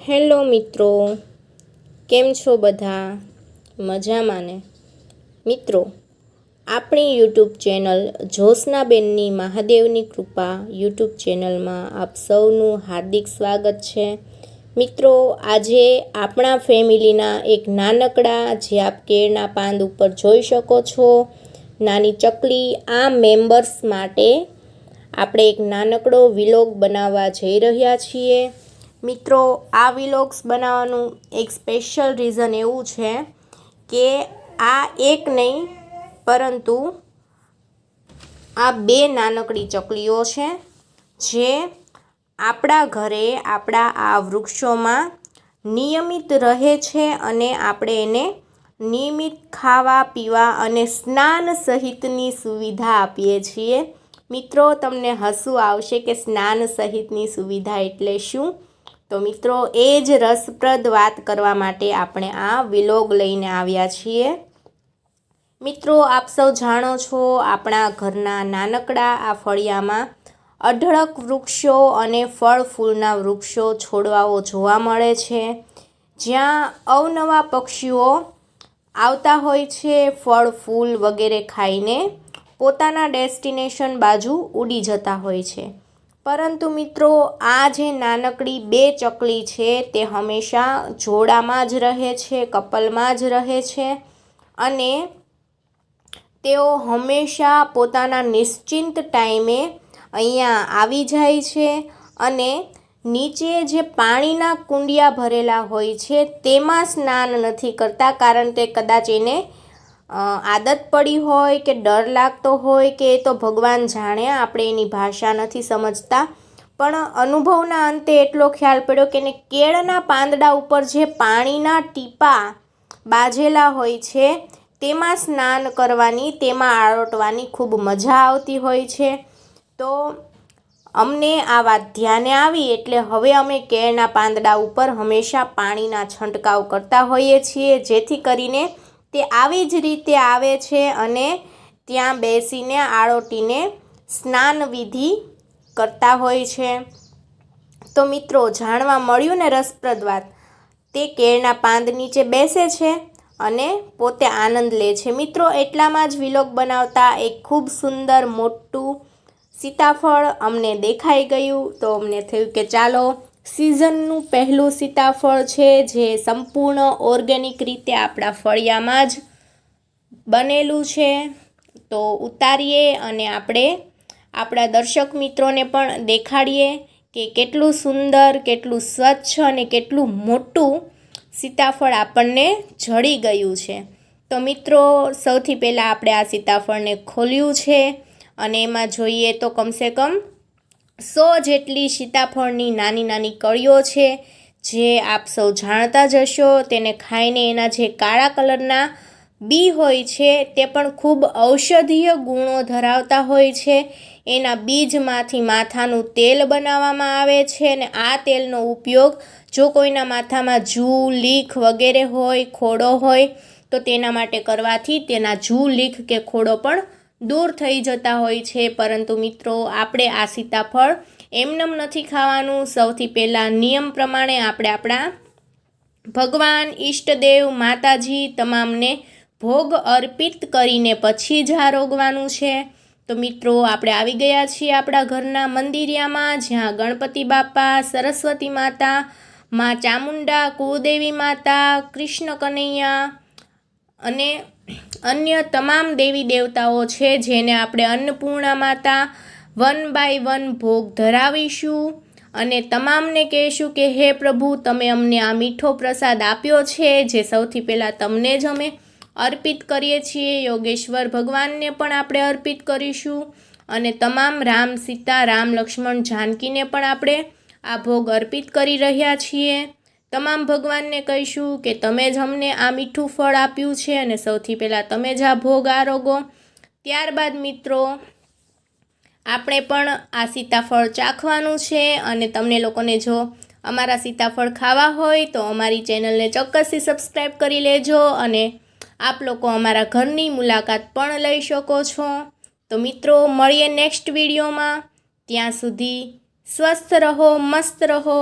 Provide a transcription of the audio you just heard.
Hello મિત્રો, કેમ છો બધા? મજામાં ને? મિત્રો, આપણી યુટ્યુબ ચેનલ જ્યોત્સનાબેનની મહાદેવની કૃપા યુટ્યુબ ચેનલમાં આપ સૌનું હાર્દિક સ્વાગત છે. મિત્રો, આજે આપણા ફેમિલીના એક નાનકડા જે આપ કેળના પાન ઉપર જોઈ શકો છો, નાની ચકલી, આ મેમ્બર્સ માટે આપણે એક નાનકડો વિલોગ બનાવવા જઈ રહ્યા છીએ. મિત્રો, આ વિલોગ્સ બનાવવાનું એક સ્પેશિયલ રીઝન એવું છે કે આ એક નહીં પરંતુ આ બે નાનકડી ચકલીઓ છે જે આપણા ઘરે આપણા આ વૃક્ષોમાં નિયમિત રહે છે અને આપણે એને નિયમિત ખાવા પીવા અને સ્નાન સહિતની સુવિધા આપીએ છીએ. મિત્રો, તમને હસવું આવશે કે સ્નાન સહિતની સુવિધા એટલે શું? તો મિત્રો, એ જ રસપ્રદ વાત કરવા માટે આપણે આ વિલોગ લઈને આવ્યા છીએ. મિત્રો, આપ સૌ જાણો છો, આપણા ઘરના નાનકડા આ ફળિયામાં અઢળક વૃક્ષો અને ફળ ફૂલના વૃક્ષો છોડવાઓ જોવા મળે છે, જ્યાં અવનવા પક્ષીઓ આવતા હોય છે, ફળ ફૂલ વગેરે ખાઈને પોતાના ડેસ્ટિનેશન બાજુ ઉડી જતા હોય છે. પરંતુ મિત્રો, આ જે નાનકડી બે ચકલી છે તે હંમેશા જોડામાં જ રહે છે, કપલમાં જ રહે છે અને તેઓ હંમેશા પોતાના નિશ્ચિંત ટાઈમે અહીંયા આવી જાય છે અને નીચે જે પાણીના કુંડિયા ભરેલા હોય છે તેમાં સ્નાન નથી કરતા, કારણ કે કદાચ એને આદત પડી હોય કે ડર લાગતો હોય કે એ તો ભગવાન જાણે, આપણે એની ભાષા નથી સમજતા. પણ અનુભવના અંતે એટલો ખ્યાલ પડ્યો કે એને કેળના પાંદડા ઉપર જે પાણીના ટીપા બાજેલા હોય છે તેમાં સ્નાન કરવાની, તેમાં આળોટવાની ખૂબ મજા આવતી હોય છે. તો અમને આ વાત ધ્યાને આવી એટલે હવે અમે કેળના પાંદડા ઉપર હંમેશા પાણીના છંટકાવ કરતા હોઈએ છીએ, જેથી કરીને તે આવી જ રીતે આવે છે અને ત્યાં બેસીને આળોટીને સ્નાન વિધિ કરતા હોય છે. તો મિત્રો, જાણવા મળ્યું ને રસપ્રદ વાત, તે કેળના પાંદ નીચે બેસે છે અને પોતે આનંદ લે છે. મિત્રો, એટલામાં જ વિલોગ બનાવતા એક ખૂબ સુંદર મોટું સીતાફળ અમને દેખાઈ ગયું, તો અમને થયું કે ચાલો, સિઝનનું પહેલું સીતાફળ છે જે સંપૂર્ણ ઓર્ગેનિક રીતે આપણા ફળિયામાં જ બનેલું છે, તો ઉતારીએ અને આપણે આપણા દર્શક મિત્રોને પણ દેખાડીએ કે કેટલું સુંદર, કેટલું સ્વચ્છ અને કેટલું મોટું સીતાફળ આપણને જળી ગયું છે. તો મિત્રો, સૌથી પહેલાં આપણે આ સીતાફળને ખોલ્યું છે અને એમાં જોઈએ તો કમસે કમ 100 જેટલી સીતાફળની નાની નાની કળીઓ છે, જે આપ સૌ જાણતા જ હશો. તેને ખાઈને એના જે કાળા કલરના બી હોય છે તે પણ ખૂબ ઔષધીય ગુણો ધરાવતા હોય છે. એના બીજમાંથી માથાનું તેલ બનાવવામાં આવે છે અને આ તેલનો ઉપયોગ જો કોઈના માથામાં જૂ, લીખ વગેરે હોય, ખોડો હોય તો તેના માટે કરવાથી તેના જૂ, લીખ કે ખોડો પણ દૂર થઈ જતા હોય છે. પરંતુ મિત્રો, આપણે આ સીતાફળ એમનેમ નથી ખાવાનું. સૌથી પહેલાં નિયમ પ્રમાણે આપણે આપણા ભગવાન, ઈષ્ટદેવ, માતાજી તમામને ભોગ અર્પિત કરીને પછી જ આરોગવાનું છે. તો મિત્રો, આપણે આવી ગયા છીએ આપણા ઘરના મંદિરિયામાં, જ્યાં ગણપતિ બાપા, સરસ્વતી માતા, મા ચામુંડા, કુળદેવી માતા, કૃષ્ણ કનૈયા અને અન્ય તમામ દેવી દેવતાઓ છે, જેને આપણે અન્નપૂર્ણા માતા 1 બાય 1 ભોગ ધરાવીશું અને તમામને કહેશું કે હે પ્રભુ, તમે અમને આ મીઠો પ્રસાદ આપ્યો છે, જે સૌથી પહેલાં તમને જ અમે અર્પિત કરીએ છીએ. યોગેશ્વર ભગવાનને પણ આપણે અર્પિત કરીશું અને તમામ રામ, સીતા, રામ, લક્ષ્મણ, જાનકીને પણ આપણે આ ભોગ અર્પિત કરી રહ્યા છીએ. તમામ ભગવાનને કહીશું કે તમે જ અમને આ મીઠું ફળ આપ્યું છે અને સૌથી પહેલાં તમે જ આ ભોગ આરોગો. ત્યારબાદ મિત્રો, આપણે પણ આ સીતાફળ ચાખવાનું છે અને તમને લોકોને જો અમારા સીતાફળ ખાવા હોય તો અમારી ચેનલને ચોક્કસથી સબસ્ક્રાઈબ કરી લેજો અને આપ લોકો અમારા ઘરની મુલાકાત પણ લઈ શકો છો. તો મિત્રો, મળીએ નેક્સ્ટ વિડીયોમાં. ત્યાં સુધી સ્વસ્થ રહો, મસ્ત રહો.